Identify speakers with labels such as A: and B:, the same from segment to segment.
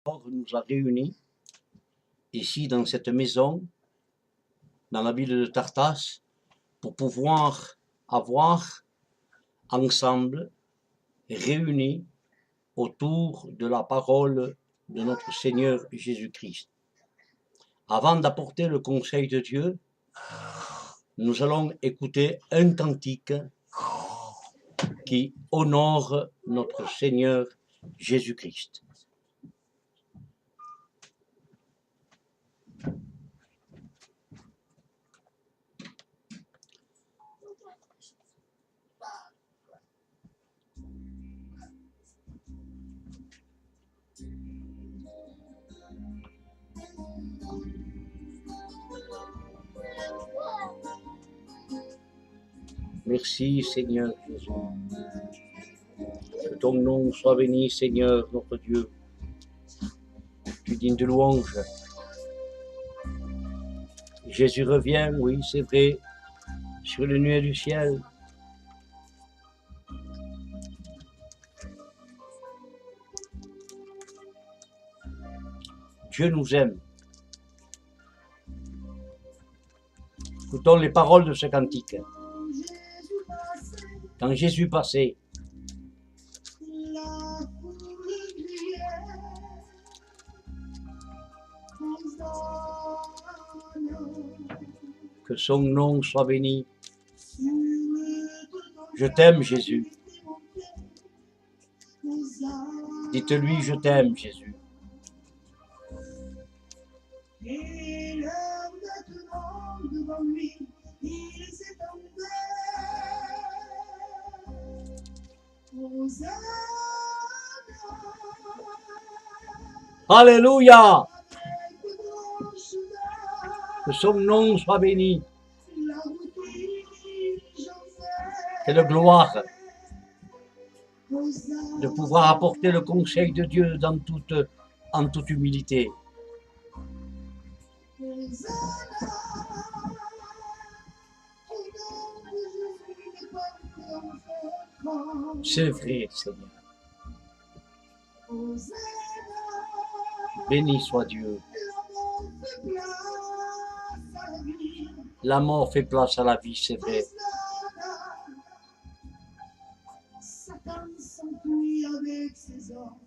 A: nous a réunis ici dans cette maison, dans la ville de Tartas, pour pouvoir avoir ensemble, réunis autour de la parole de notre Seigneur Jésus-Christ. Avant d'apporter le conseil de Dieu, nous allons écouter un cantique qui honore notre Seigneur Jésus-Christ. Merci Seigneur Jésus. Que ton nom soit béni Seigneur notre Dieu. Tu es digne de louange. Jésus revient, oui c'est vrai, sur les nuées du ciel. Dieu nous aime. Écoutons les paroles de ce cantique. Quand Jésus passait, que son nom soit béni. Je t'aime Jésus. Dites-lui je t'aime Jésus.
B: Et l'heure maintenant devant lui, il s'étendait. Hosanna.
A: Alléluia. Que son nom soit béni. Quelle gloire de pouvoir apporter le conseil de Dieu en toute humilité. C'est vrai, Seigneur. Béni soit Dieu. La mort fait place à la vie, c'est vrai.
B: Satan s'enfuit avec ses hommes.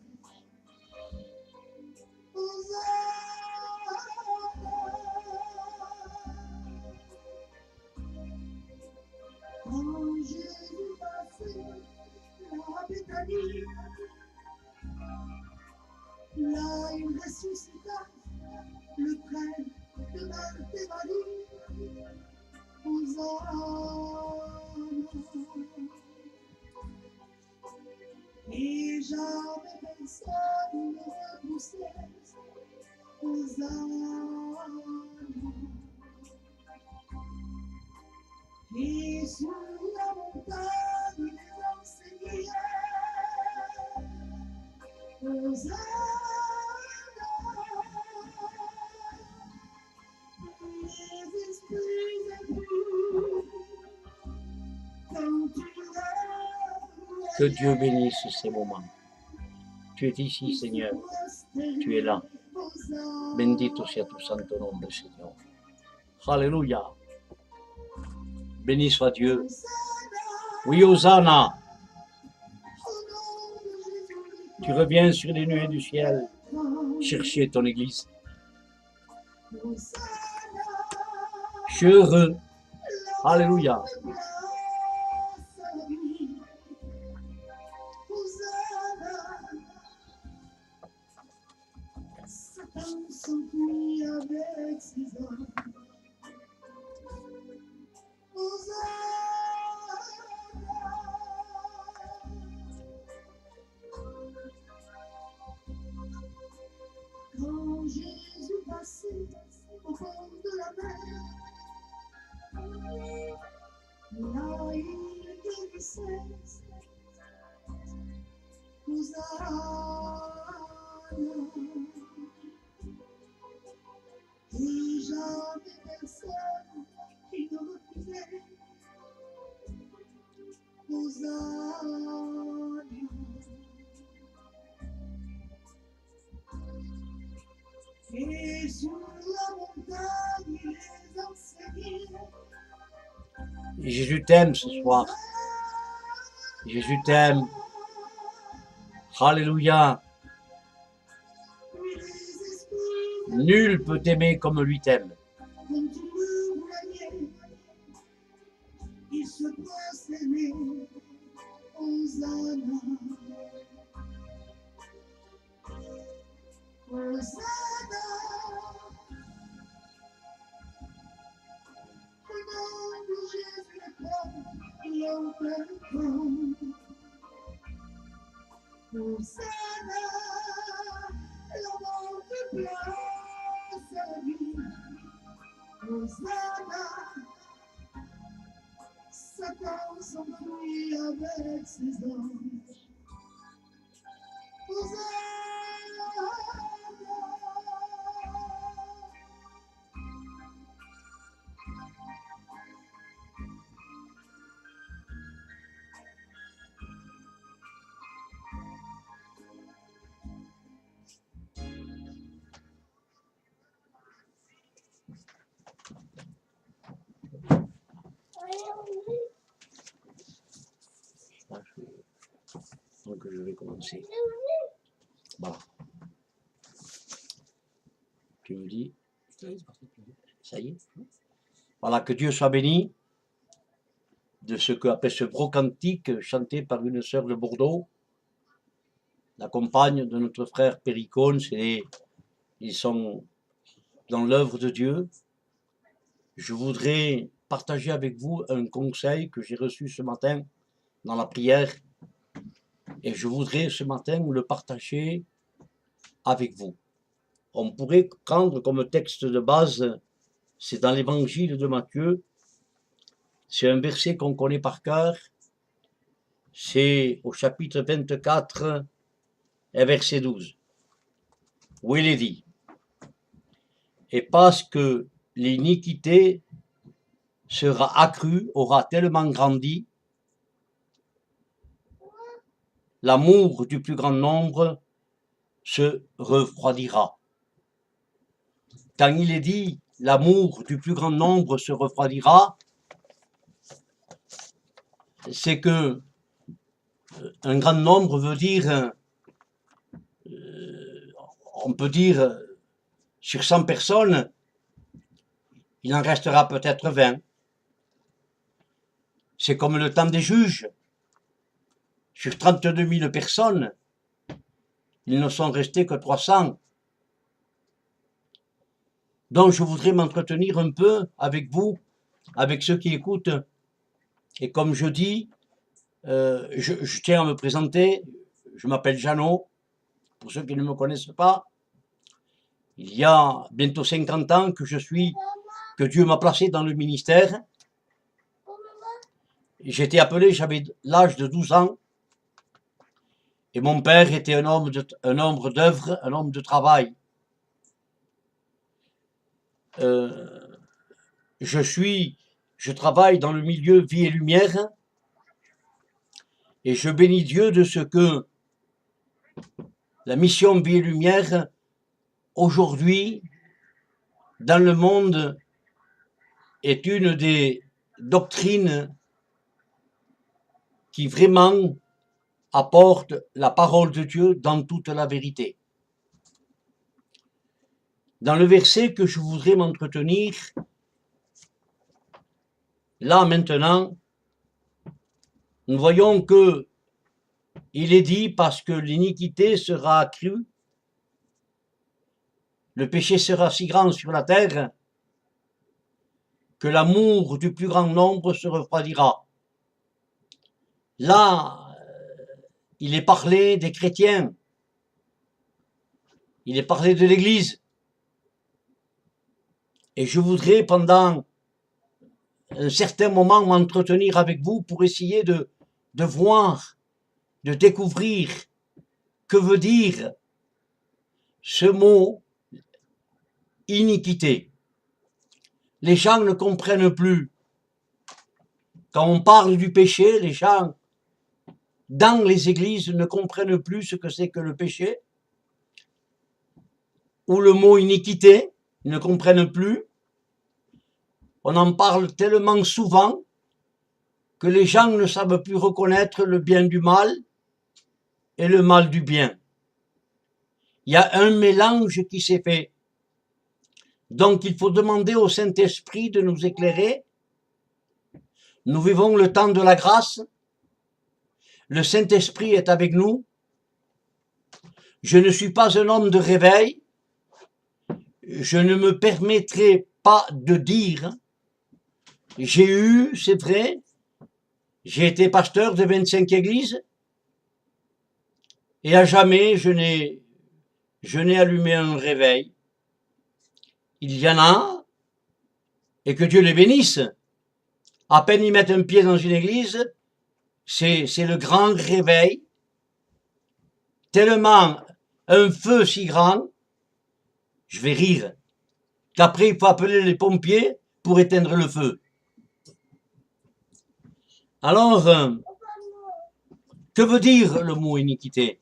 B: Quand Jésus passait la Béthanie, là il ressuscita le frère de Marthe et Marie. Hosanna. Et jamais personne ne repoussait. Hosanna. Et sur la montagne il enseignait. Hosanna. Les esprits impurs, quand tu
A: Que Dieu bénisse ces moments. Tu es ici, Seigneur. Tu es là. Bendito sea tu santo nombre, Seigneur. Alléluia. Béni soit Dieu. Oui, Hosanna. Tu reviens sur les nuées du ciel chercher ton église. Je suis heureux. Alléluia.
B: Satan s'enfuit avec ses hommes. Quand Jésus passait au bord de la mer, là il guérissait. Hosanna. Et jamais personne qui ne refusait. Hosanna. Et sur la montagne, il les enseignait.
A: Et Jésus t'aime ce soir. Jésus t'aime. Alléluia. Nul peut t'aimer comme lui t'aime.
B: Quand tu le voyais, il se prosternait. Hosanna. Hosanna. Au nom de Jésus le Père, l'enfer. Hosanna, la mort de place à la vie. Hosanna, Satan s'enfuit avec ses anges. Hosanna.
A: Donc je vais commencer. Voilà. Tu me dis? Ça y est? Voilà, que Dieu soit béni de ce qu'appelle ce gros cantique chanté par une sœur de Bordeaux, la compagne de notre frère Péricone. Ils sont dans l'œuvre de Dieu. Je voudrais partager avec vous un conseil que j'ai reçu ce matin dans la prière, et je voudrais ce matin le partager avec vous. On pourrait prendre comme texte de base, c'est dans l'évangile de Matthieu, c'est un verset qu'on connaît par cœur, c'est au chapitre 24 et verset 12, où il est dit: et parce que l'iniquité sera accrue, aura tellement grandi, l'amour du plus grand nombre se refroidira. Quand il est dit l'amour du plus grand nombre se refroidira, c'est que un grand nombre veut dire, on peut dire, sur 100 personnes, il en restera peut-être 20. C'est comme le temps des juges. Sur 32 000 personnes, il ne sont restés que 300. Donc je voudrais m'entretenir un peu avec vous, avec ceux qui écoutent. Et comme je dis, je tiens à me présenter. Je m'appelle Jeannot, pour ceux qui ne me connaissent pas. Il y a bientôt 50 ans que Dieu m'a placé dans le ministère. J'étais appelé, j'avais l'âge de 12 ans. Et mon père était un homme d'œuvre, un homme de travail. Je travaille dans le milieu vie et lumière, et je bénis Dieu de ce que la mission vie et lumière, aujourd'hui, dans le monde, est une des doctrines qui vraiment apporte la parole de Dieu dans toute la vérité. Dans le verset que je voudrais m'entretenir, là maintenant, nous voyons que il est dit parce que l'iniquité sera accrue, le péché sera si grand sur la terre que l'amour du plus grand nombre se refroidira. Là, il est parlé des chrétiens, il est parlé de l'Église. Et je voudrais pendant un certain moment m'entretenir avec vous pour essayer de voir, de découvrir que veut dire ce mot iniquité. Les gens ne comprennent plus. Quand on parle du péché, les gens dans les églises ne comprennent plus ce que c'est que le péché. ou le mot iniquité, ils ne comprennent plus. On en parle tellement souvent que les gens ne savent plus reconnaître le bien du mal et le mal du bien. Il y a un mélange qui s'est fait. Donc il faut demander au Saint-Esprit de nous éclairer. Nous vivons le temps de la grâce. Le Saint-Esprit est avec nous. Je ne suis pas un homme de réveil. Je ne me permettrai pas de dire, j'ai eu, c'est vrai, j'ai été pasteur de 25 églises et à jamais je n'ai allumé un réveil. Il y en a, et que Dieu les bénisse. À peine ils mettent un pied dans une église, c'est le grand réveil, tellement un feu si grand, je vais rire, qu'après il faut appeler les pompiers pour éteindre le feu. Alors, que veut dire le mot iniquité?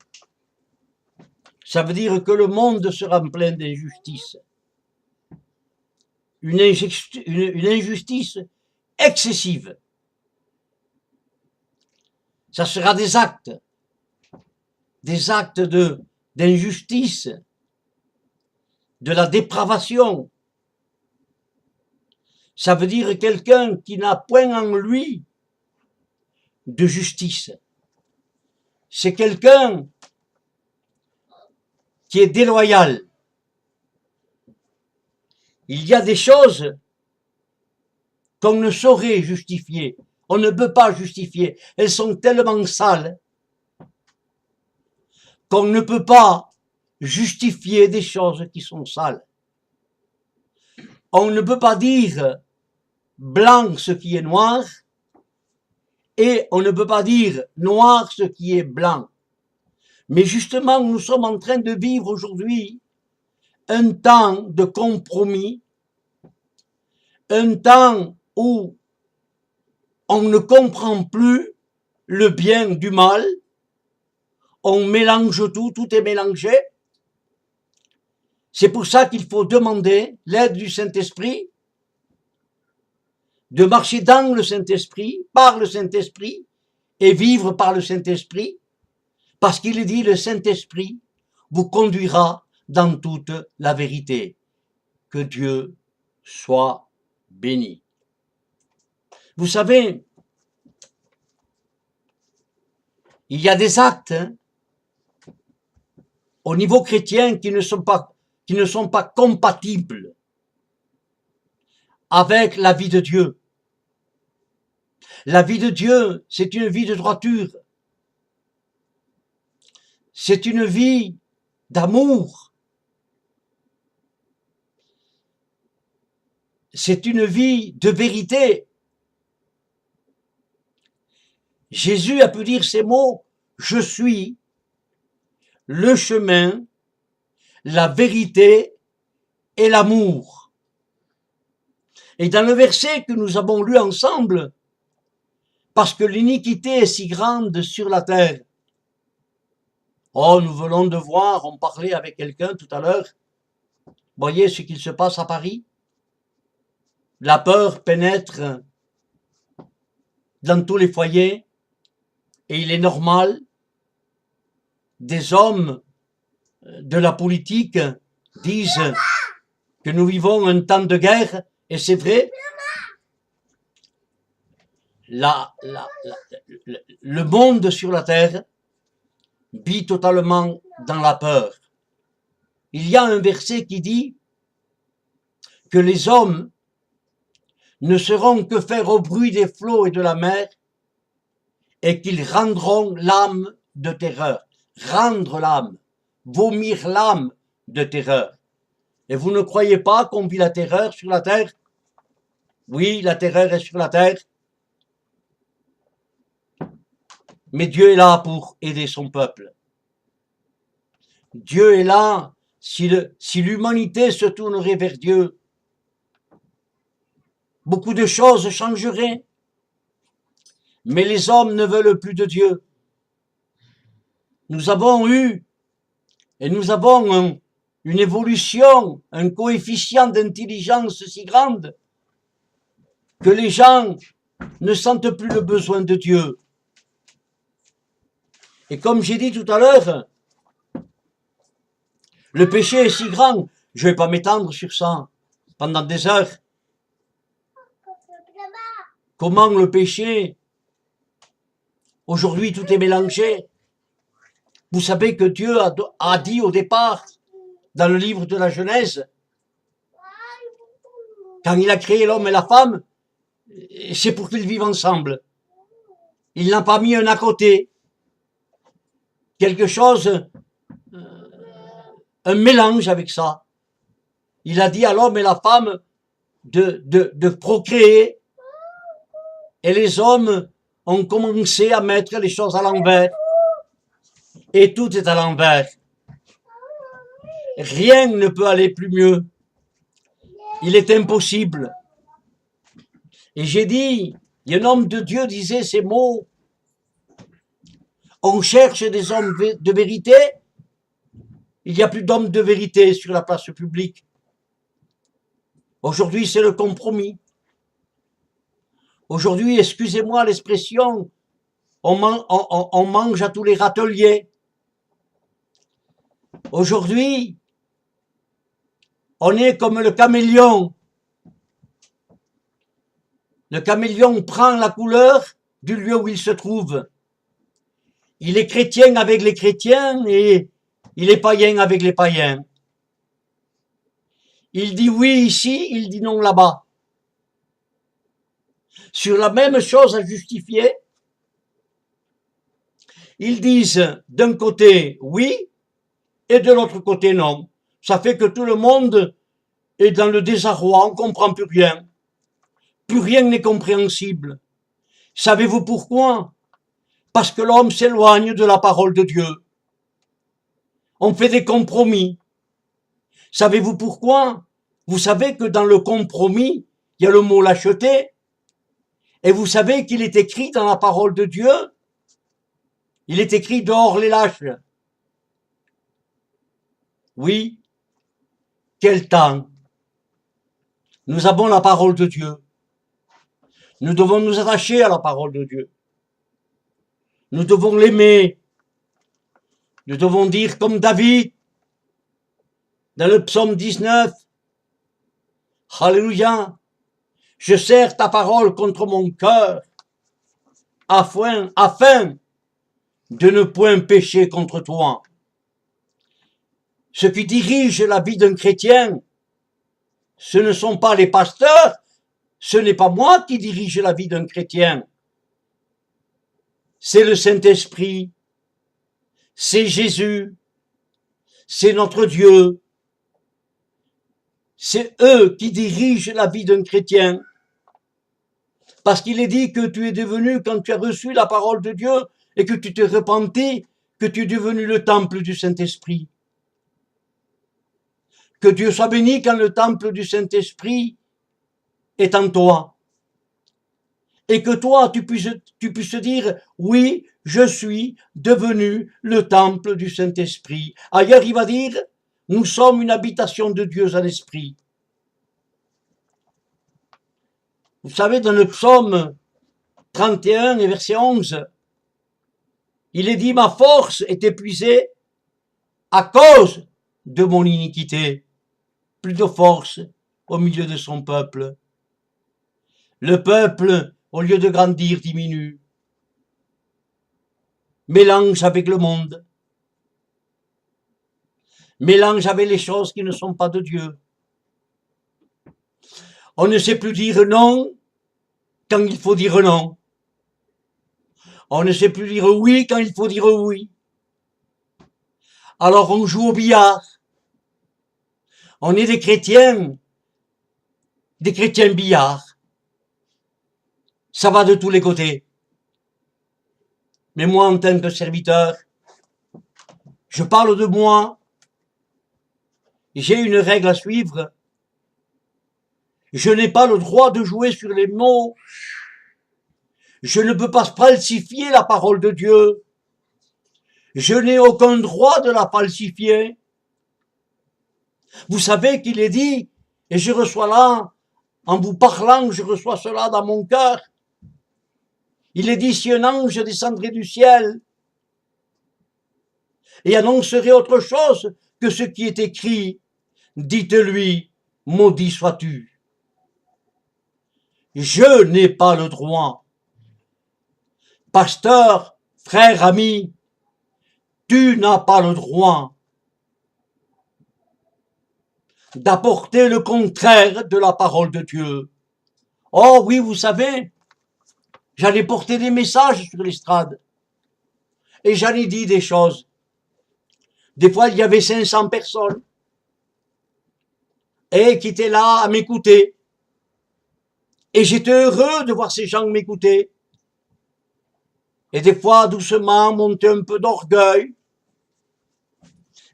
A: Ça veut dire que le monde sera plein d'injustice. Une injustice excessive. Ça sera des actes d'injustice, de la dépravation. Ça veut dire quelqu'un qui n'a point en lui de justice. C'est quelqu'un qui est déloyal. Il y a des choses qu'on ne saurait justifier. On ne peut pas justifier. Elles sont tellement sales qu'on ne peut pas justifier des choses qui sont sales. On ne peut pas dire blanc ce qui est noir et on ne peut pas dire noir ce qui est blanc. Mais justement, nous sommes en train de vivre aujourd'hui un temps de compromis, un temps où on ne comprend plus le bien du mal, on mélange tout, tout est mélangé. C'est pour ça qu'il faut demander l'aide du Saint-Esprit, de marcher dans le Saint-Esprit, par le Saint-Esprit, et vivre par le Saint-Esprit, parce qu'il est dit, le Saint-Esprit vous conduira dans toute la vérité. Que Dieu soit béni. Vous savez, il y a des actes au niveau chrétien qui ne sont pas compatibles avec la vie de Dieu. La vie de Dieu, c'est une vie de droiture. C'est une vie d'amour. C'est une vie de vérité. Jésus a pu dire ces mots, je suis le chemin, la vérité et l'amour. Et dans le verset que nous avons lu ensemble, parce que l'iniquité est si grande sur la terre. Oh, nous venons de voir, on parlait avec quelqu'un tout à l'heure, voyez ce qu'il se passe à Paris. La peur pénètre dans tous les foyers et il est normal, des hommes de la politique disent que nous vivons un temps de guerre et c'est vrai. Le monde sur la terre vit totalement dans la peur. Il y a un verset qui dit que les hommes ne seront que faire au bruit des flots et de la mer et qu'ils rendront l'âme de terreur. Rendre l'âme, vomir l'âme de terreur. Et vous ne croyez pas qu'on vit la terreur sur la terre? Oui, la terreur est sur la terre. Mais Dieu est là pour aider son peuple. Dieu est là, si l'humanité se tournerait vers Dieu, beaucoup de choses changeraient. Mais les hommes ne veulent plus de Dieu. Nous avons eu, et nous avons une évolution, un coefficient d'intelligence si grande que les gens ne sentent plus le besoin de Dieu. Et comme j'ai dit tout à l'heure, le péché est si grand, je ne vais pas m'étendre sur ça pendant des heures. Comment le péché, aujourd'hui tout est mélangé. Vous savez que Dieu a dit au départ, dans le livre de la Genèse, quand il a créé l'homme et la femme, c'est pour qu'ils vivent ensemble. Il n'a pas mis un à côté. Quelque chose, un mélange avec ça. Il a dit à l'homme et la femme de procréer, et les hommes ont commencé à mettre les choses à l'envers. Et tout est à l'envers. Rien ne peut aller plus mieux. Il est impossible. Et j'ai dit, un homme de Dieu disait ces mots, on cherche des hommes de vérité, il n'y a plus d'hommes de vérité sur la place publique. Aujourd'hui, c'est le compromis. Aujourd'hui, excusez-moi l'expression, on mange à tous les râteliers. Aujourd'hui, on est comme le caméléon. Le caméléon prend la couleur du lieu où il se trouve. Il est chrétien avec les chrétiens et il est païen avec les païens. Il dit oui ici, il dit non là-bas. Sur la même chose à justifier, ils disent d'un côté oui et de l'autre côté non. Ça fait que tout le monde est dans le désarroi, on ne comprend plus rien. Plus rien n'est compréhensible. Savez-vous pourquoi? Parce que l'homme s'éloigne de la parole de Dieu. On fait des compromis. Savez-vous pourquoi? Vous savez que dans le compromis, il y a le mot lâcheté. Et vous savez qu'il est écrit dans la parole de Dieu, il est écrit dehors les lâches. Oui, quel temps. Nous avons la parole de Dieu. Nous devons nous attacher à la parole de Dieu. Nous devons l'aimer. Nous devons dire comme David, dans le psaume 19, Alléluia, je serre ta parole contre mon cœur, afin de ne point pécher contre toi. Ce qui dirige la vie d'un chrétien, ce ne sont pas les pasteurs, ce n'est pas moi qui dirige la vie d'un chrétien. C'est le Saint-Esprit, c'est Jésus, c'est notre Dieu. C'est eux qui dirigent la vie d'un chrétien. Parce qu'il est dit que tu es devenu, quand tu as reçu la parole de Dieu et que tu t'es repenti, que tu es devenu le temple du Saint-Esprit. Que Dieu soit béni quand le temple du Saint-Esprit est en toi. Et que toi, tu puisses dire, oui, je suis devenu le temple du Saint-Esprit. Ailleurs, il va dire, nous sommes une habitation de Dieu à l'esprit. Vous savez, dans le psaume 31 et verset 11, il est dit, ma force est épuisée à cause de mon iniquité. Plus de force au milieu de son peuple. Le peuple, au lieu de grandir, diminue. Mélange avec le monde. Mélange avec les choses qui ne sont pas de Dieu. On ne sait plus dire non quand il faut dire non. On ne sait plus dire oui quand il faut dire oui. Alors on joue au billard. On est des chrétiens billards. Ça va de tous les côtés. Mais moi, en tant que serviteur, je parle de moi. J'ai une règle à suivre. Je n'ai pas le droit de jouer sur les mots. Je ne peux pas falsifier la parole de Dieu. Je n'ai aucun droit de la falsifier. Vous savez qu'il est dit, et je reçois là, en vous parlant, je reçois cela dans mon cœur. Il est dit, si un ange descendrait du ciel et annoncerait autre chose que ce qui est écrit, dites-lui, maudit sois-tu. Je n'ai pas le droit. Pasteur, frère, ami, tu n'as pas le droit d'apporter le contraire de la parole de Dieu. Oh oui, vous savez, j'allais porter des messages sur l'estrade et j'allais dire des choses. Des fois, il y avait 500 personnes et qui étaient là à m'écouter. Et j'étais heureux de voir ces gens m'écouter. Et des fois, doucement, monter un peu d'orgueil.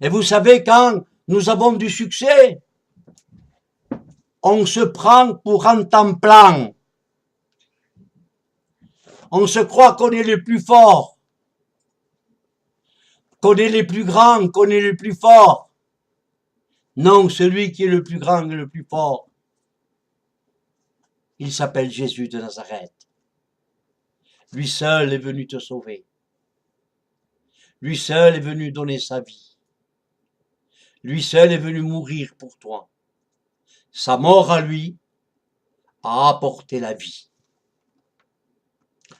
A: Et vous savez, quand nous avons du succès, on se prend pour un temps-plan. On se croit qu'on est le plus fort, qu'on est les plus grands, qu'on est le plus fort. Non, celui qui est le plus grand et le plus fort, il s'appelle Jésus de Nazareth. Lui seul est venu te sauver. Lui seul est venu donner sa vie. Lui seul est venu mourir pour toi. Sa mort à lui a apporté la vie.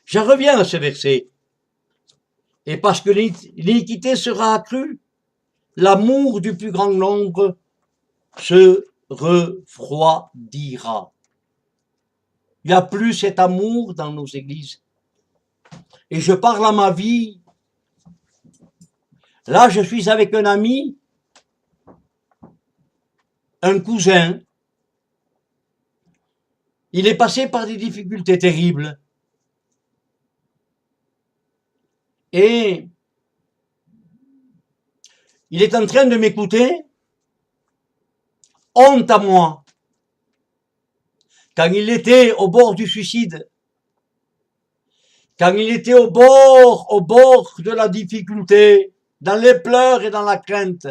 A: J'en reviens à ce verset. Et parce que l'iniquité sera accrue, l'amour du plus grand nombre se refroidira. Il n'y a plus cet amour dans nos églises. Et je parle à ma vie. Là, je suis avec un ami, un cousin. Il est passé par des difficultés terribles. Et il est en train de m'écouter. Honte à moi. Quand il était au bord du suicide, quand il était au bord de la difficulté, dans les pleurs et dans la crainte,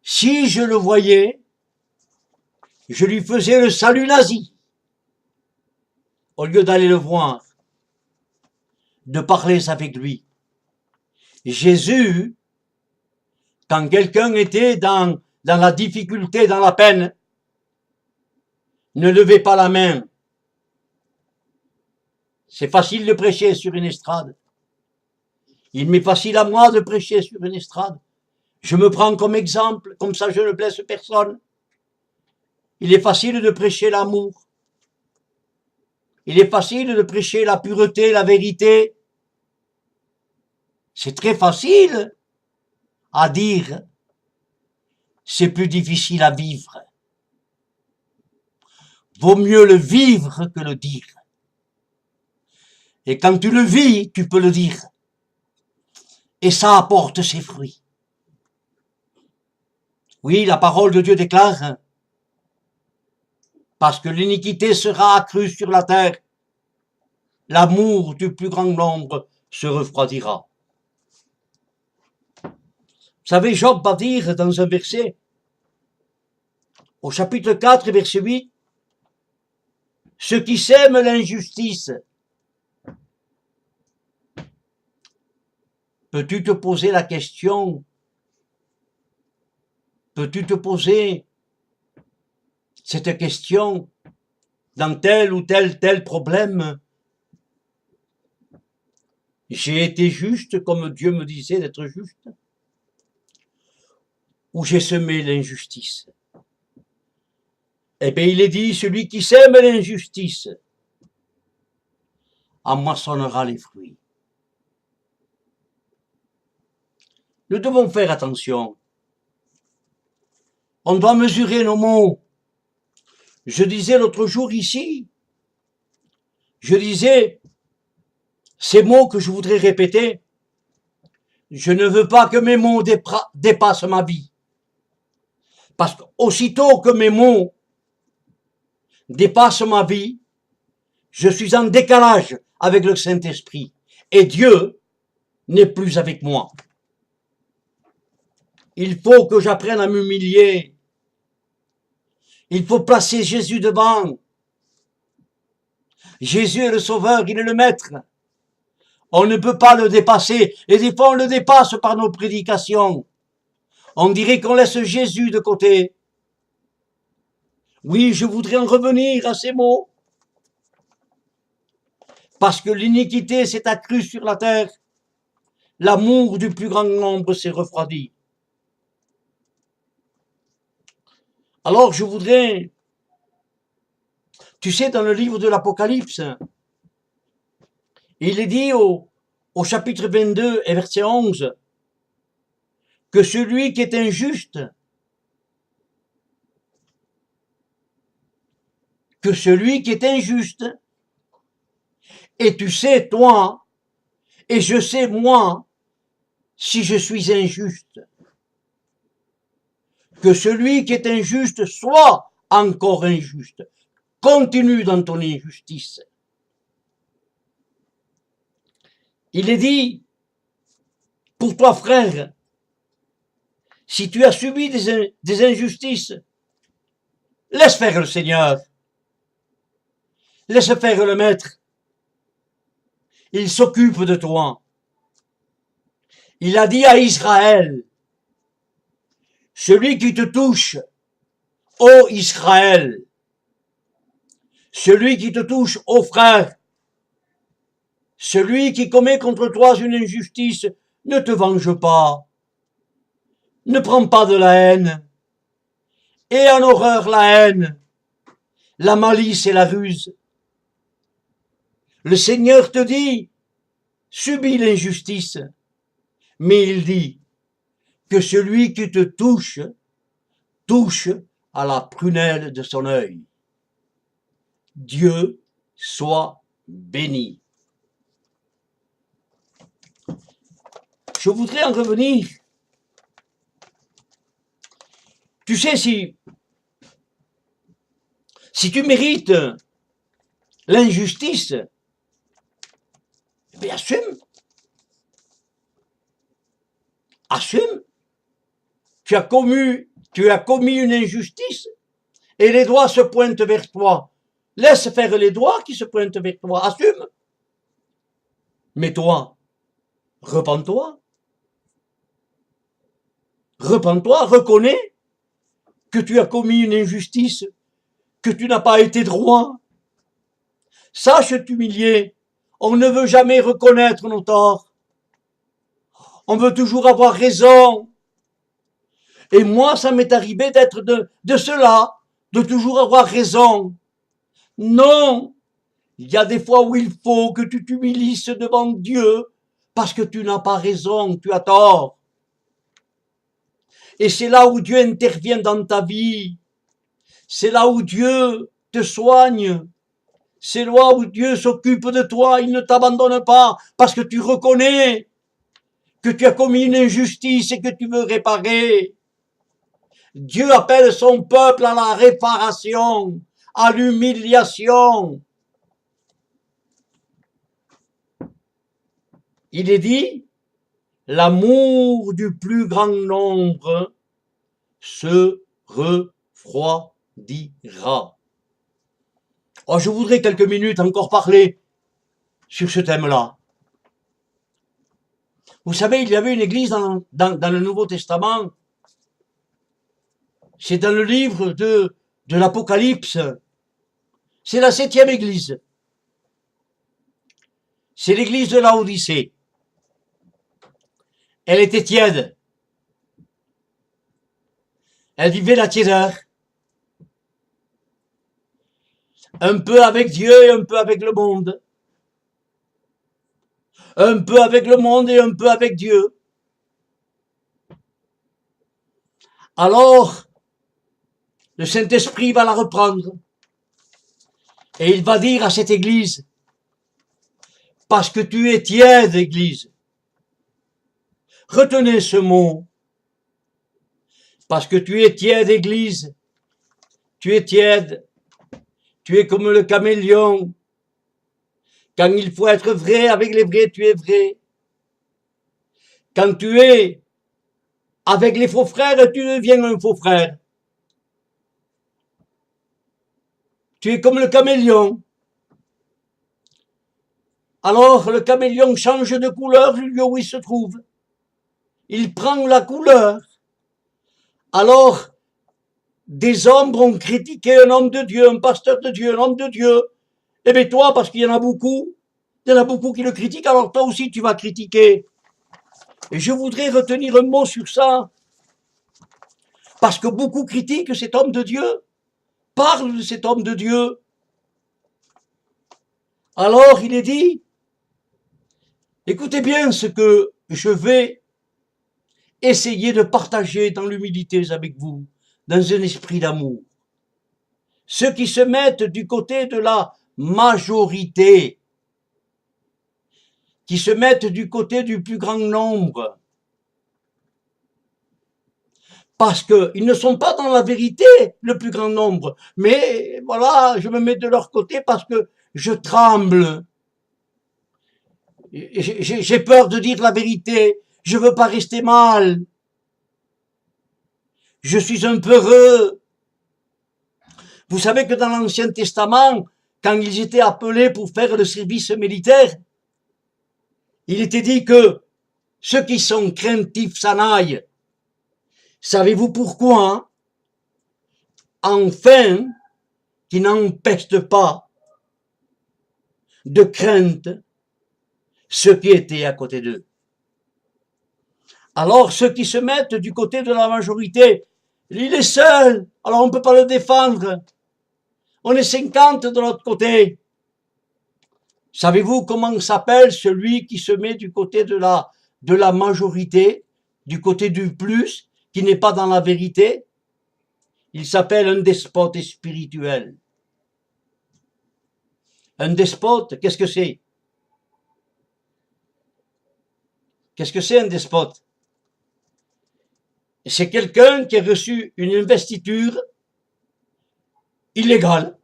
A: si je le voyais, je lui faisais le salut nazi, au lieu d'aller le voir, de parler avec lui. Jésus, quand quelqu'un était dans la difficulté, dans la peine, ne levait pas la main. C'est facile de prêcher sur une estrade. Il m'est facile à moi de prêcher sur une estrade. Je me prends comme exemple, comme ça je ne blesse personne. Il est facile de prêcher l'amour. Il est facile de prêcher la pureté, la vérité. C'est très facile à dire. C'est plus difficile à vivre. Vaut mieux le vivre que le dire. Et quand tu le vis, tu peux le dire. Et ça apporte ses fruits. Oui, la parole de Dieu déclare, parce que l'iniquité sera accrue sur la terre, l'amour du plus grand nombre se refroidira. Vous savez, Job va dire dans un verset, au chapitre 4, verset 8, « Ceux qui sèment l'injustice ». Peux-tu te poser la question, peux-tu te poser cette question dans tel ou tel problème? J'ai été juste comme Dieu me disait d'être juste? Ou j'ai semé l'injustice? Eh bien, il est dit, celui qui sème l'injustice en moissonnera les fruits. Nous devons faire attention. On doit mesurer nos mots. Je disais l'autre jour ici, je disais ces mots que je voudrais répéter. Je ne veux pas que mes mots dépassent ma vie. Parce qu'aussitôt que mes mots dépassent ma vie, je suis en décalage avec le Saint-Esprit. Et Dieu n'est plus avec moi. Il faut que j'apprenne à m'humilier. Il faut placer Jésus devant. Jésus est le sauveur, il est le maître. On ne peut pas le dépasser. Et des fois, on le dépasse par nos prédications. On dirait qu'on laisse Jésus de côté. Oui, je voudrais en revenir à ces mots. Parce que l'iniquité s'est accrue sur la terre. L'amour du plus grand nombre s'est refroidi. Alors je voudrais, tu sais, dans le livre de l'Apocalypse, il est dit au chapitre 22 et verset 11, que celui qui est injuste, et tu sais, toi, et je sais, moi, si je suis injuste, que celui qui est injuste soit encore injuste. Continue dans ton injustice. Il est dit, pour toi frère, si tu as subi des injustices, laisse faire le Seigneur. Laisse faire le Maître. Il s'occupe de toi. Il a dit à Israël, celui qui te touche, ô Israël, celui qui te touche, ô frère, celui qui commet contre toi une injustice, ne te venge pas. Ne prends pas de la haine. Et en horreur la haine, la malice et la ruse. Le Seigneur te dit, subis l'injustice, mais il dit que celui qui te touche, touche à la prunelle de son œil. Dieu soit béni. Je voudrais en revenir. Tu sais, si tu mérites l'injustice, mais assume. Assume. Tu as commis une injustice et les doigts se pointent vers toi. Laisse faire les doigts qui se pointent vers toi. Assume. Mais toi, repens-toi. Repens-toi, reconnais que tu as commis une injustice, que tu n'as pas été droit. Sache t'humilier. On ne veut jamais reconnaître nos torts. On veut toujours avoir raison. Et moi, ça m'est arrivé d'être de cela, de toujours avoir raison. Non, il y a des fois où il faut que tu t'humilies devant Dieu, parce que tu n'as pas raison, tu as tort. Et c'est là où Dieu intervient dans ta vie. C'est là où Dieu te soigne. C'est là où Dieu s'occupe de toi. Il ne t'abandonne pas parce que tu reconnais que tu as commis une injustice et que tu veux réparer. Dieu appelle son peuple à la réparation, à l'humiliation. Il est dit, l'amour du plus grand nombre se refroidira. Oh, je voudrais quelques minutes encore parler sur ce thème-là. Vous savez, il y avait une église dans le Nouveau Testament. C'est dans le livre de l'Apocalypse. C'est la 7e église. C'est l'église de Laodicée. Elle était tiède. Elle vivait la tiédeur. Un peu avec Dieu et un peu avec le monde. Un peu avec le monde et un peu avec Dieu. Alors, le Saint-Esprit va la reprendre. Et il va dire à cette église, parce que tu es tiède, église. Retenez ce mot. Parce que tu es tiède, église. Tu es tiède. Tu es comme le caméléon. Quand il faut être vrai avec les vrais, tu es vrai. Quand tu es Avec les faux frères, tu deviens un faux frère. Tu es comme le caméléon. Alors, le caméléon change de couleur du lieu où il se trouve. Il prend la couleur. Alors, des hommes ont critiqué un homme de Dieu, un pasteur de Dieu, un homme de Dieu. Eh bien, toi, parce qu'il y en a beaucoup qui le critiquent, alors toi aussi, tu vas critiquer. Et je voudrais retenir un mot sur ça. Parce que beaucoup critiquent cet homme de Dieu, parlent de cet homme de Dieu. Alors, il est dit, écoutez bien ce que je vais essayer de partager dans l'humilité avec vous, dans un esprit d'amour. Ceux qui se mettent du côté de la majorité, qui se mettent du côté du plus grand nombre, parce qu'ils ne sont pas dans la vérité, le plus grand nombre, mais voilà, je me mets de leur côté parce que je tremble. J'ai peur de dire la vérité, je veux pas rester mal. Je suis un peu heureux. Vous savez que dans l'Ancien Testament, quand ils étaient appelés pour faire le service militaire, il était dit que ceux qui sont craintifs s'en aillent. Savez-vous pourquoi? Enfin, qui n'empêchent pas de crainte ceux qui étaient à côté d'eux. Alors, ceux qui se mettent du côté de la majorité, il est seul, alors on ne peut pas le défendre. On est 50 de l'autre côté. Savez-vous comment s'appelle celui qui se met du côté de la majorité, du côté du plus, qui n'est pas dans la vérité? Il s'appelle un despote spirituel. Un despote, qu'est-ce que c'est? Qu'est-ce que c'est un despote? C'est quelqu'un qui a reçu une investiture illégale.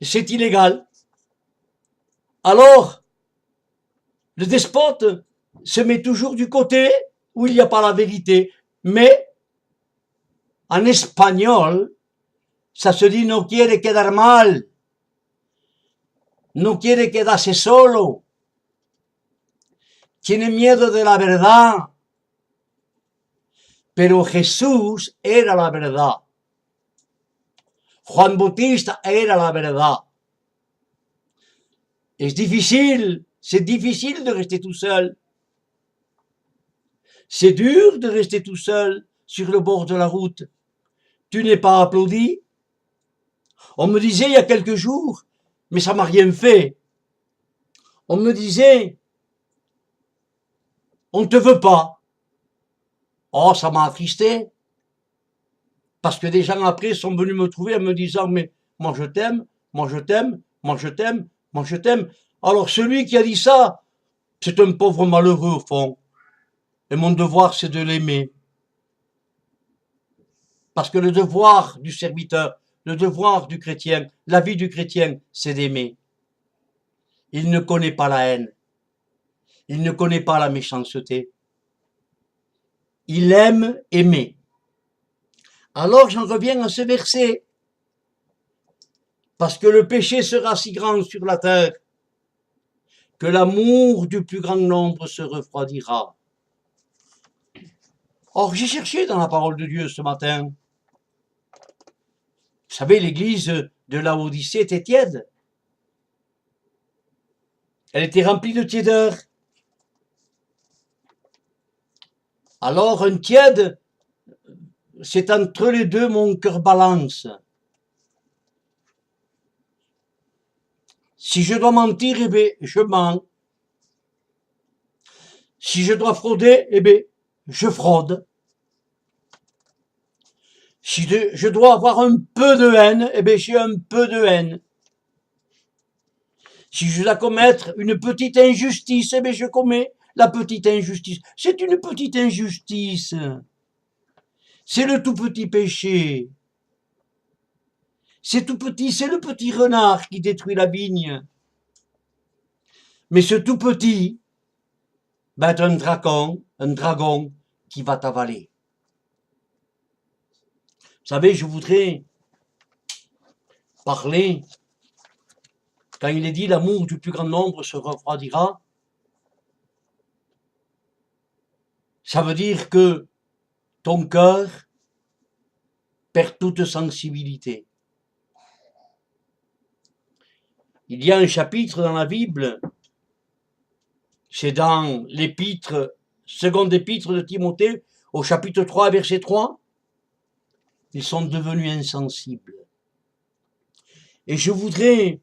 A: C'est illégal. Alors, le despote se met toujours du côté où il n'y a pas la vérité. Mais, en espagnol, ça se dit no quiere quedar mal. No quiere quedarse solo. Tiene miedo de la verdad. Pero Jesús era la verdad. Juan Bautista era la verdad. C'est difficile de rester tout seul. C'est dur de rester tout seul sur le bord de la route. Tu n'es pas applaudi. On me disait il y a quelques jours, mais ça m'a rien fait. On me disait, on ne te veut pas. Oh, ça m'a attristé. Parce que des gens après sont venus me trouver en me disant, mais moi je t'aime, moi je t'aime, moi je t'aime, moi je t'aime. Alors celui qui a dit ça, c'est un pauvre malheureux au fond. Et mon devoir, c'est de l'aimer. Parce que le devoir du serviteur, le devoir du chrétien, la vie du chrétien, c'est d'aimer. Il ne connaît pas la haine. Il ne connaît pas la méchanceté. Il aime aimer. Alors j'en reviens à ce verset. Parce que le péché sera si grand sur la terre que l'amour du plus grand nombre se refroidira. Or, j'ai cherché dans la parole de Dieu ce matin. Vous savez, l'église de Laodicée était tiède. Elle était remplie de tiédeur. Alors, un tiède, c'est entre les deux mon cœur balance. Si je dois mentir, eh bien, je mens. Si je dois frauder, eh bien, je fraude. Si je dois avoir un peu de haine, eh bien, j'ai un peu de haine. Si je dois commettre une petite injustice, eh bien, je commets la petite injustice. C'est une petite injustice. C'est le tout petit péché. C'est tout petit, c'est le petit renard qui détruit la vigne. Mais ce tout petit, ben, est un dragon qui va t'avaler. Vous savez, je voudrais parler, quand il est dit l'amour du plus grand nombre se refroidira, ça veut dire que ton cœur perd toute sensibilité. Il y a un chapitre dans la Bible, c'est dans l'épître, seconde épître de Timothée, au chapitre 3, verset 3, ils sont devenus insensibles. Et je voudrais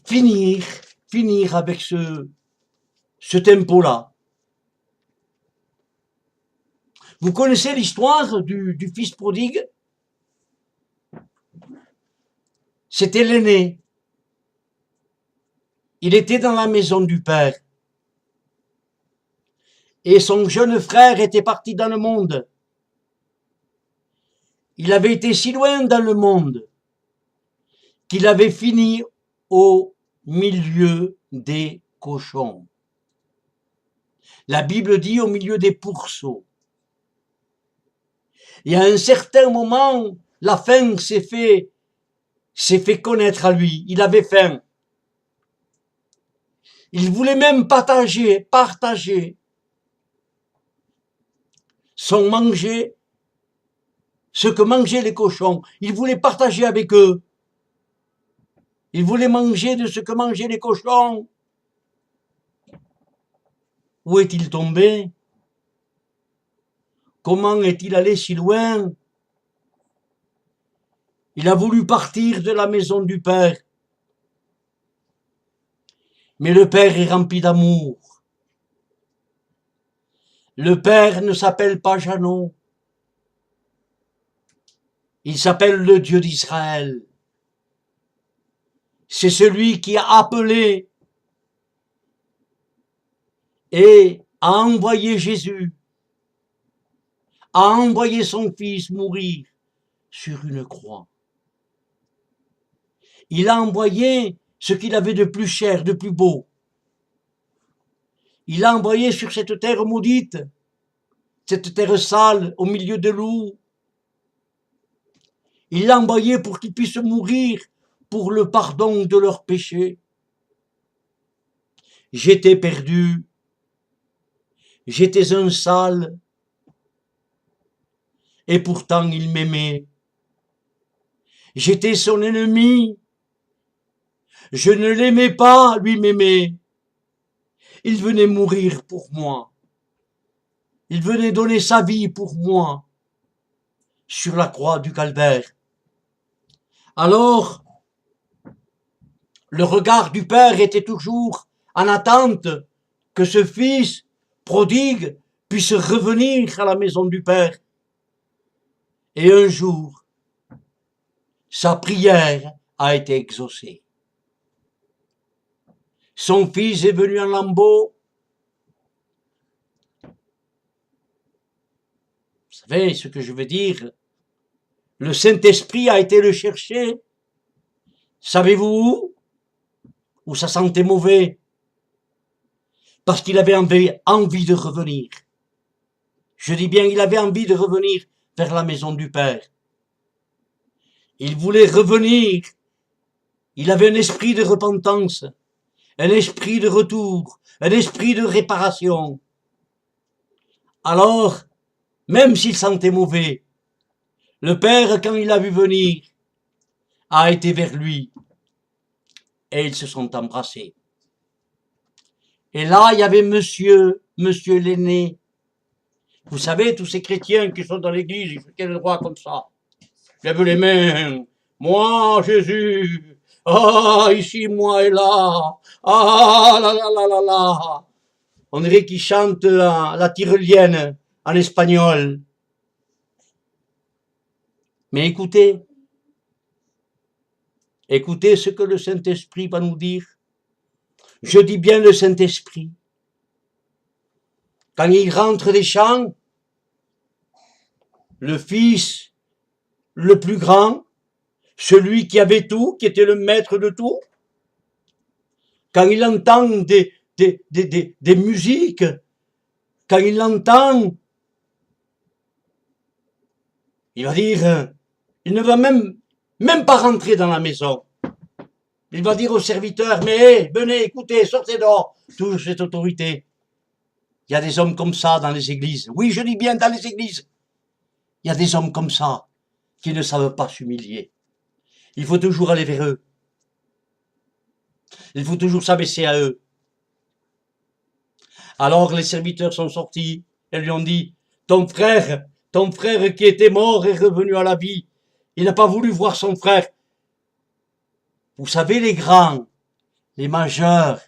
A: finir avec ce tempo-là. Vous connaissez l'histoire du fils prodigue? C'était l'aîné. Il était dans la maison du père. Et son jeune frère était parti dans le monde. Il avait été si loin dans le monde qu'il avait fini au milieu des cochons. La Bible dit au milieu des pourceaux. Et à un certain moment, la faim s'est fait connaître à lui. Il avait faim. Il voulait même partager son manger, ce que mangeaient les cochons. Il voulait partager avec eux. Il voulait manger de ce que mangeaient les cochons. Où est-il tombé? Comment est-il allé si loin? Il a voulu partir de la maison du Père. Mais le Père est rempli d'amour. Le Père ne s'appelle pas Jeannot. Il s'appelle le Dieu d'Israël. C'est celui qui a appelé et a envoyé Jésus, a envoyé son Fils mourir sur une croix. Il a envoyé ce qu'il avait de plus cher, de plus beau. Il a envoyé sur cette terre maudite, cette terre sale, au milieu de loups. Il l'a envoyé pour qu'ils puissent mourir pour le pardon de leurs péchés. J'étais perdu, j'étais un sale, et pourtant il m'aimait. J'étais son ennemi, je ne l'aimais pas, lui m'aimait. Il venait mourir pour moi. Il venait donner sa vie pour moi sur la croix du calvaire. Alors, le regard du Père était toujours en attente que ce fils prodigue puisse revenir à la maison du Père. Et un jour, sa prière a été exaucée. Son fils est venu en lambeaux. Vous savez ce que je veux dire? Le Saint-Esprit a été le chercher. Savez-vous où? Où ça sentait mauvais. Parce qu'il avait envie de revenir. Je dis bien, il avait envie de revenir vers la maison du Père. Il voulait revenir. Il avait un esprit de repentance, un esprit de retour, un esprit de réparation. Alors, même s'il sentait mauvais, le Père, quand il l'a vu venir, a été vers lui et ils se sont embrassés. Et là, il y avait monsieur l'aîné. Vous savez, tous ces chrétiens qui sont dans l'église, ils font le droit comme ça. Lève les mains. Moi, Jésus. Ah, ici, moi et là. Ah, là, là, là, là, là. On dirait qu'ils chantent la tyrolienne en espagnol. Mais écoutez ce que le Saint-Esprit va nous dire. Je dis bien le Saint-Esprit. Quand il rentre des champs, le Fils le plus grand, celui qui avait tout, qui était le maître de tout, quand il entend des musiques, quand il l'entend, il va dire, il ne va même pas rentrer dans la maison. Il va dire au serviteur, mais venez, écoutez, sortez dehors, toute cette autorité. Il y a des hommes comme ça dans les églises. Oui, je dis bien dans les églises. Il y a des hommes comme ça qui ne savent pas s'humilier. Il faut toujours aller vers eux. Il faut toujours s'abaisser à eux. Alors les serviteurs sont sortis et lui ont dit, ton frère qui était mort est revenu à la vie. Il n'a pas voulu voir son frère. Vous savez, les grands, les majeurs,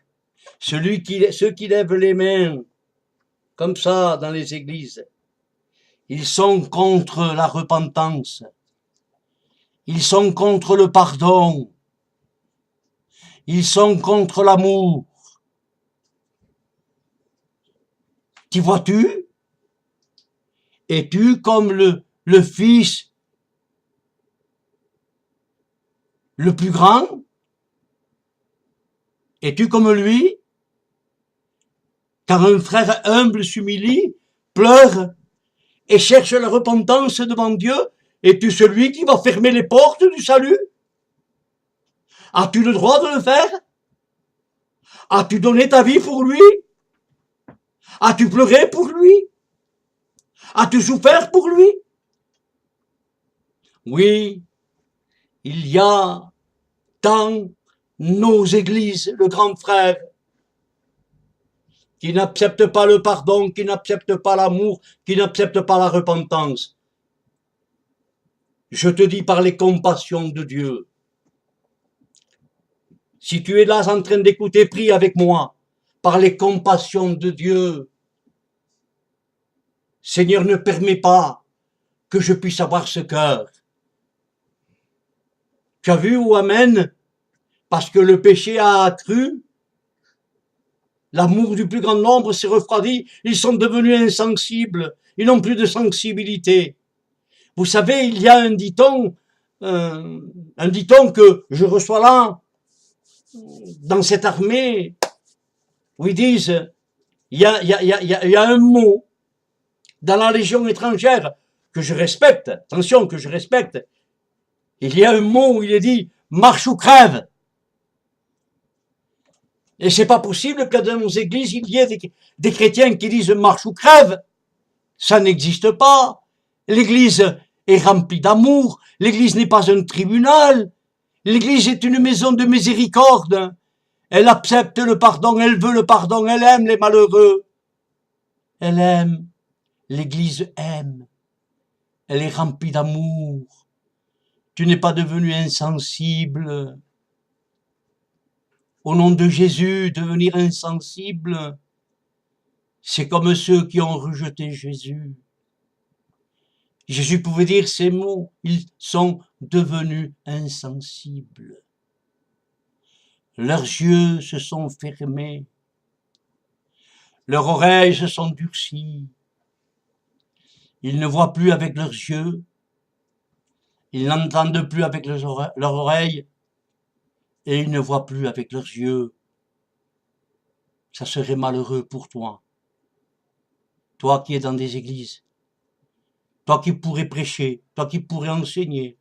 A: ceux qui lèvent les mains, comme ça, dans les églises, ils sont contre la repentance. Ils sont contre le pardon. Ils sont contre l'amour. T'y vois-tu? Es-tu comme le fils le plus grand? Es-tu comme lui? Car un frère humble s'humilie, pleure et cherche la repentance devant Dieu. Es-tu celui qui va fermer les portes du salut? As-tu le droit de le faire? As-tu donné ta vie pour lui? As-tu pleuré pour lui? As-tu souffert pour lui? Oui, il y a dans nos églises le grand frère qui n'accepte pas le pardon, qui n'accepte pas l'amour, qui n'accepte pas la repentance. Je te dis par les compassions de Dieu, si tu es là en train d'écouter, prie avec moi, par les compassions de Dieu. Seigneur, ne permets pas que je puisse avoir ce cœur. Tu as vu où amène? Parce que le péché a accru, l'amour du plus grand nombre s'est refroidi, ils sont devenus insensibles, ils n'ont plus de sensibilité. Vous savez, il y a un dicton que je reçois là, dans cette armée, où ils disent, il y a un mot dans la Légion étrangère que je respecte, attention, que je respecte. Il y a un mot où il est dit marche ou crève. Et c'est pas possible que dans nos églises il y ait des chrétiens qui disent marche ou crève. Ça n'existe pas. L'église est remplie d'amour. L'église n'est pas un tribunal. L'église est une maison de miséricorde. Elle accepte le pardon, elle veut le pardon, elle aime les malheureux. Elle aime. L'église aime. Elle est remplie d'amour. Tu n'es pas devenu insensible. Au nom de Jésus, devenir insensible, c'est comme ceux qui ont rejeté Jésus. Jésus pouvait dire ces mots, ils sont devenus insensibles. Leurs yeux se sont fermés, leurs oreilles se sont durcies. Ils ne voient plus avec leurs yeux, ils n'entendent plus avec leurs oreilles, et ils ne voient plus avec leurs yeux. Ça serait malheureux pour toi. Toi qui es dans des églises, toi qui pourrais prêcher, toi qui pourrais enseigner,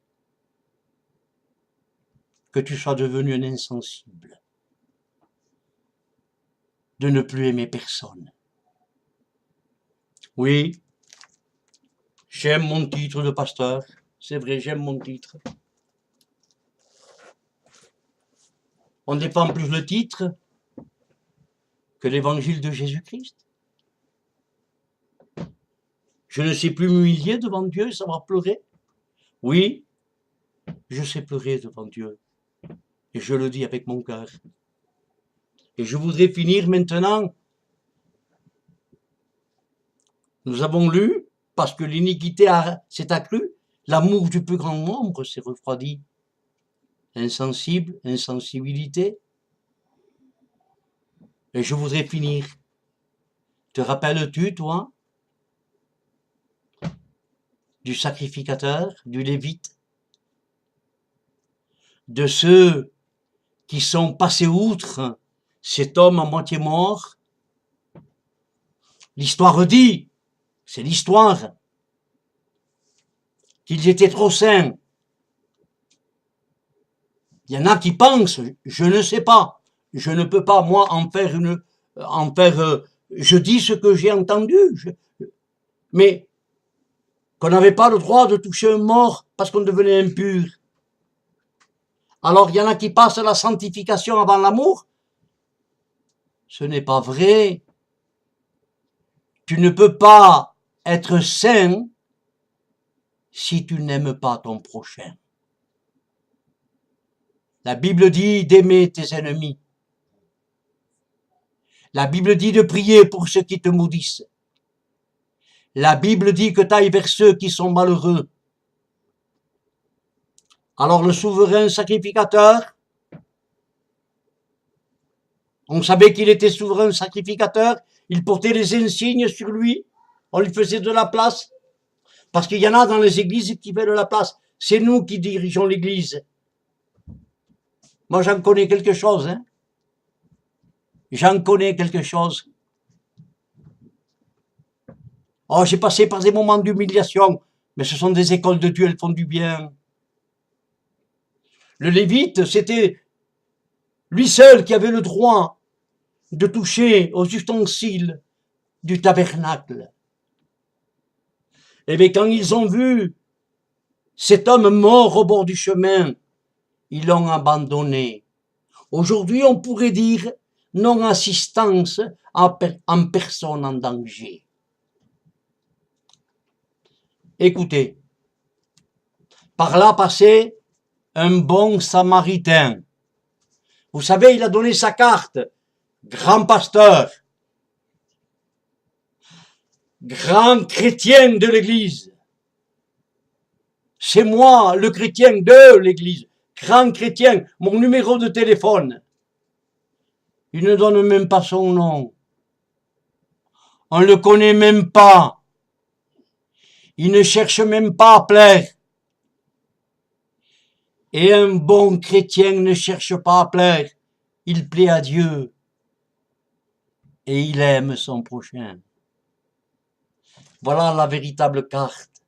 A: que tu sois devenu un insensible, de ne plus aimer personne. Oui, j'aime mon titre de pasteur, c'est vrai, j'aime mon titre. On défend plus le titre que l'évangile de Jésus-Christ. Je ne sais plus m'humilier devant Dieu et savoir pleurer. Oui, je sais pleurer devant Dieu. Et je le dis avec mon cœur. Et je voudrais finir maintenant. Nous avons lu, parce que l'iniquité s'est accrue, l'amour du plus grand nombre s'est refroidi. Insensible, insensibilité. Et je voudrais finir. Te rappelles-tu, toi, du sacrificateur, du lévite, de ceux qui sont passés outre cet homme à moitié mort, l'histoire dit, c'est l'histoire, qu'ils étaient trop saints. Il y en a qui pensent, je ne sais pas, je ne peux pas, moi, je dis ce que j'ai entendu, mais qu'on n'avait pas le droit de toucher un mort parce qu'on devenait impur. Alors il y en a qui passent la sanctification avant l'amour. Ce n'est pas vrai. Tu ne peux pas être saint si tu n'aimes pas ton prochain. La Bible dit d'aimer tes ennemis. La Bible dit de prier pour ceux qui te maudissent. La Bible dit que tu ailles vers ceux qui sont malheureux. Alors le souverain sacrificateur, on savait qu'il était souverain sacrificateur, il portait les insignes sur lui, on lui faisait de la place, parce qu'il y en a dans les églises qui veulent de la place. C'est nous qui dirigeons l'église. Moi j'en connais quelque chose, hein. J'en connais quelque chose. Oh, j'ai passé par des moments d'humiliation, mais ce sont des écoles de Dieu, elles font du bien. Le Lévite, c'était lui seul qui avait le droit de toucher aux ustensiles du tabernacle. Et bien quand ils ont vu cet homme mort au bord du chemin, ils l'ont abandonné. Aujourd'hui, on pourrait dire non-assistance en personne en danger. Écoutez, par là passait un bon samaritain. Vous savez, il a donné sa carte. Grand pasteur, grand chrétien de l'église. C'est moi, le chrétien de l'église. Grand chrétien, mon numéro de téléphone. Il ne donne même pas son nom. On ne le connaît même pas. Il ne cherche même pas à plaire. Et un bon chrétien ne cherche pas à plaire. Il plaît à Dieu. Et il aime son prochain. Voilà la véritable carte.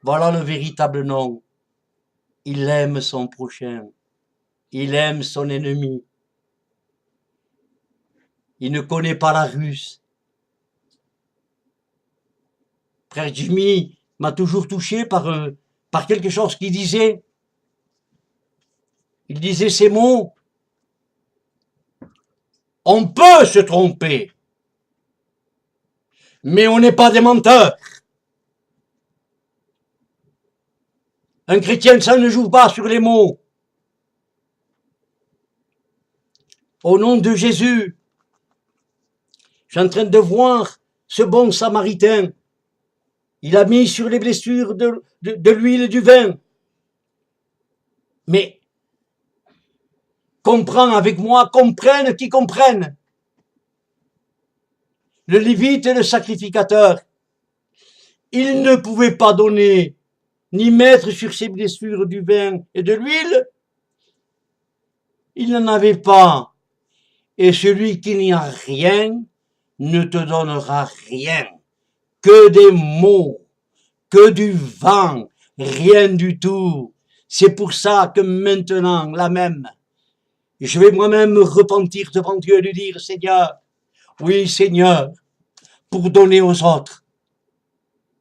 A: Voilà le véritable nom. Il aime son prochain. Il aime son ennemi. Il ne connaît pas la ruse. Frère Jimmy m'a toujours touché par quelque chose qu'il disait. Il disait ces mots. On peut se tromper, mais on n'est pas des menteurs. Un chrétien, ça ne joue pas sur les mots. Au nom de Jésus, je suis en train de voir ce bon samaritain. Il a mis sur les blessures de l'huile et du vin. Mais comprends avec moi, comprennent qui comprennent. Le lévite et le sacrificateur, il ne pouvait pas donner ni mettre sur ses blessures du vin et de l'huile. Il n'en avait pas. Et celui qui n'y a rien ne te donnera rien. Que des mots, que du vent, rien du tout. C'est pour ça que maintenant, là même, je vais moi-même me repentir devant Dieu et lui dire, Seigneur, oui Seigneur, pour donner aux autres,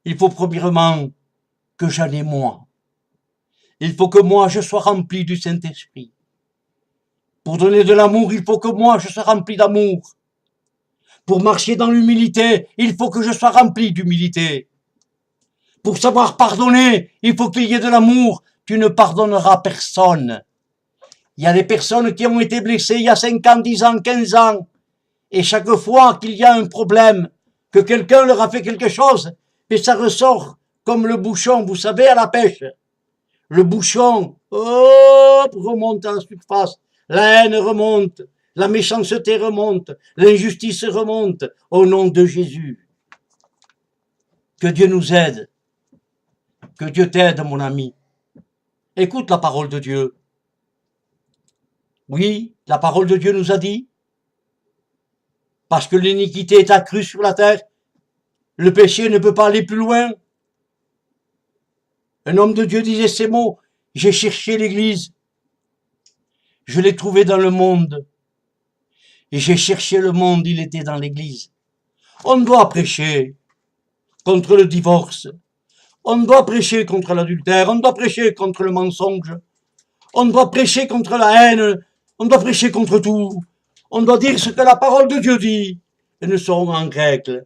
A: il faut premièrement que j'en ai moi. Il faut que moi je sois rempli du Saint-Esprit. Pour donner de l'amour, il faut que moi je sois rempli d'amour. Pour marcher dans l'humilité, il faut que je sois rempli d'humilité. Pour savoir pardonner, il faut qu'il y ait de l'amour. Tu ne pardonneras personne. Il y a des personnes qui ont été blessées il y a 5 ans, 10 ans, 15 ans. Et chaque fois qu'il y a un problème, que quelqu'un leur a fait quelque chose, et ça ressort comme le bouchon, vous savez, à la pêche. Le bouchon, hop, remonte à la surface. La haine remonte. La méchanceté remonte. L'injustice remonte. Au nom de Jésus. Que Dieu nous aide. Que Dieu t'aide, mon ami. Écoute la parole de Dieu. Oui, la parole de Dieu nous a dit, parce que l'iniquité est accrue sur la terre, le péché ne peut pas aller plus loin. Un homme de Dieu disait ces mots, j'ai cherché l'église, je l'ai trouvé dans le monde, et j'ai cherché le monde, il était dans l'église. On doit prêcher contre le divorce, on doit prêcher contre l'adultère, on doit prêcher contre le mensonge, on doit prêcher contre la haine, on doit prêcher contre tout, on doit dire ce que la parole de Dieu dit, et nous serons en règle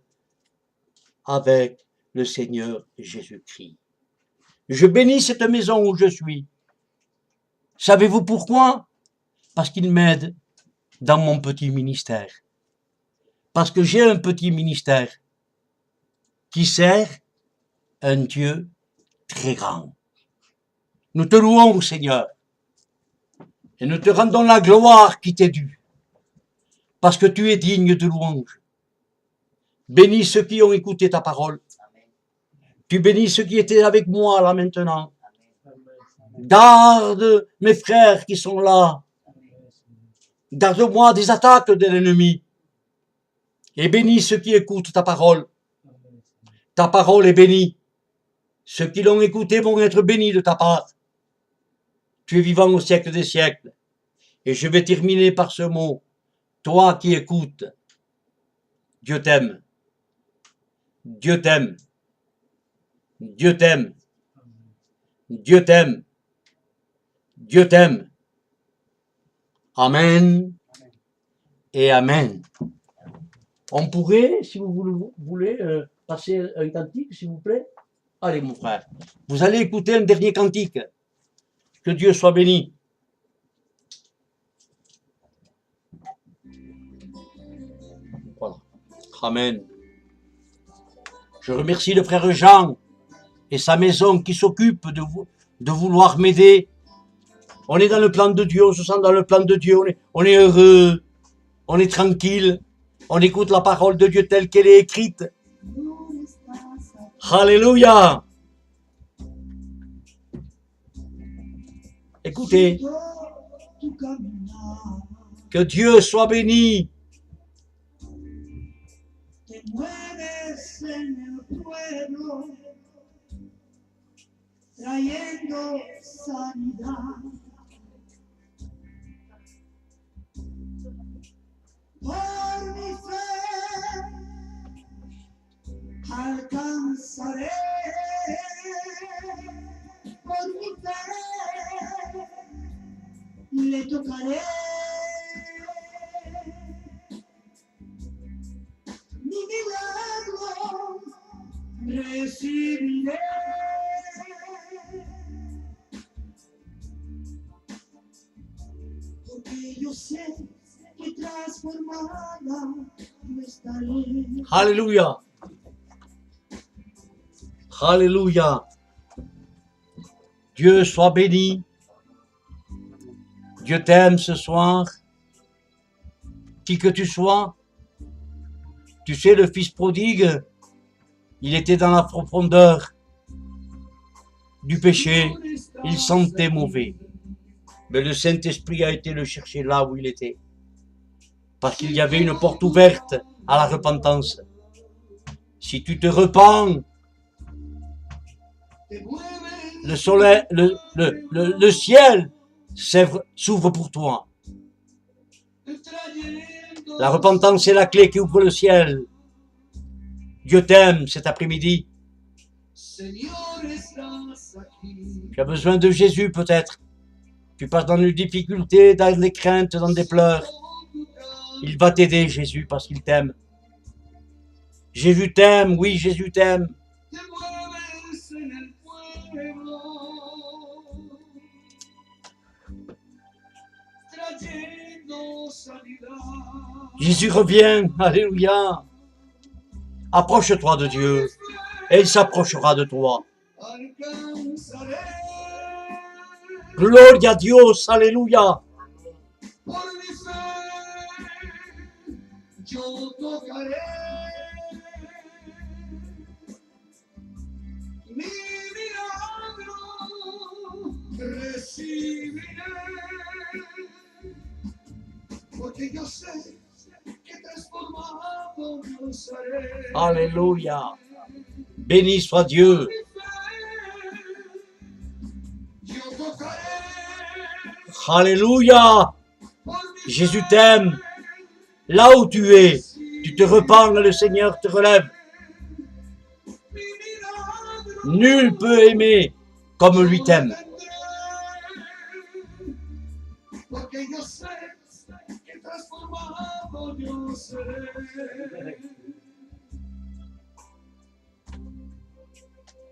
A: avec le Seigneur Jésus-Christ. Je bénis cette maison où je suis. Savez-vous pourquoi? Parce qu'il m'aide dans mon petit ministère. Parce que j'ai un petit ministère qui sert un Dieu très grand. Nous te louons, Seigneur, et nous te rendons la gloire qui t'est due, parce que tu es digne de louange. Bénis ceux qui ont écouté ta parole. Tu bénis ceux qui étaient avec moi là maintenant. Garde mes frères qui sont là. Garde-moi des attaques de l'ennemi. Et bénis ceux qui écoutent ta parole. Ta parole est bénie. Ceux qui l'ont écoutée vont être bénis de ta part. Tu es vivant au siècle des siècles. Et je vais terminer par ce mot. Toi qui écoutes, Dieu t'aime. Dieu t'aime. Dieu t'aime. Dieu t'aime. Dieu t'aime. Amen et amen. On pourrait, si vous voulez, passer un cantique, s'il vous plaît. Allez, mon frère. Vous allez écouter un dernier cantique. Que Dieu soit béni. Voilà. Amen. Je remercie le frère Jean et sa maison qui s'occupe de vouloir m'aider. On est dans le plan de Dieu, on se sent dans le plan de Dieu, on est heureux, on est tranquille, on écoute la parole de Dieu telle qu'elle est écrite. Alléluia. Écoutez, que Dieu soit béni.
B: Te mueves en el pueblo, trayendo sanidad. Por mi fe alcanzaré, por mi fe le tocaré. Mi milagro recibiré. Porque yo sé que transformada yo estaré.
A: Alléluia. Alléluia. Dieu soit béni. Dieu t'aime ce soir. Qui que tu sois. Tu sais, le fils prodigue, il était dans la profondeur du péché. Il sentait mauvais. Mais le Saint-Esprit a été le chercher là où il était. Parce qu'il y avait une porte ouverte à la repentance. Si tu te repens, le soleil, le ciel s'ouvre pour toi. La repentance est la clé qui ouvre le ciel. Dieu t'aime cet après-midi. Tu as besoin de Jésus peut-être. Tu passes dans une difficulté, dans des craintes, dans des pleurs. Il va t'aider, Jésus, parce qu'il t'aime. Jésus t'aime, oui, Jésus t'aime. Jésus revient, alléluia. Approche-toi de Dieu et il s'approchera de toi. Gloria a Dios, alléluia. Alléluia. Béni soit Dieu. Alléluia. Jésus t'aime. Là où tu es, tu te repens et le Seigneur te relève. Nul peut aimer comme lui t'aime.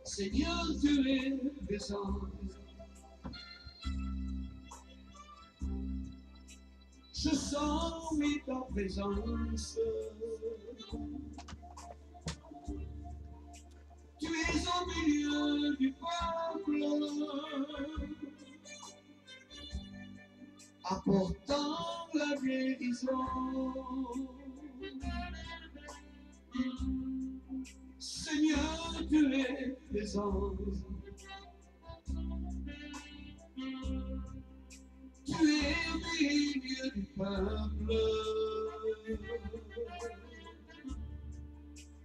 B: Seigneur, tu es des anges. Je sens ta présence. Tu es au milieu du peuple, apportant la guérison. Seigneur, tu es des anges. Tu es au milieu du peuple,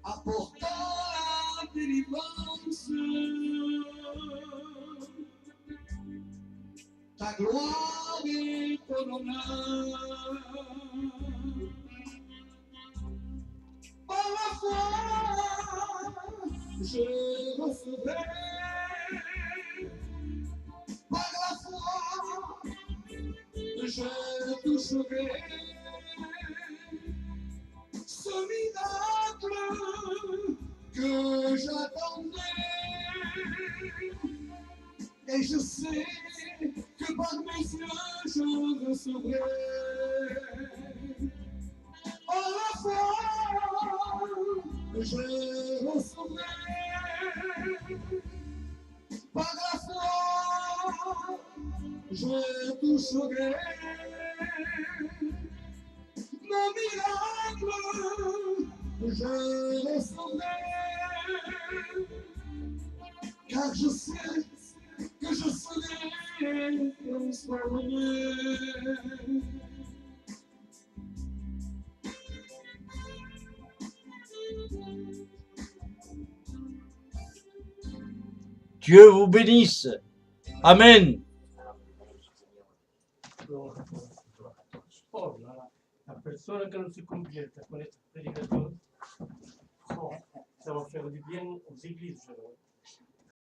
B: apportant la délivrance. Ta gloire et ton honneur. Par la foi, je recevrai. Par la foi, je toucherai ce miracle que j'attendais. Et je sais que par mes yeux je recevrai. Par la foi, je recevrai. Par la foi, je toucherai mon miracle, je recevrai. Car je sais que je serai transformé.
A: Dieu vous bénisse. Amen.
C: Oh, la persona que no se convierta con esta predicación, oh, ça va faire du bien aux églises.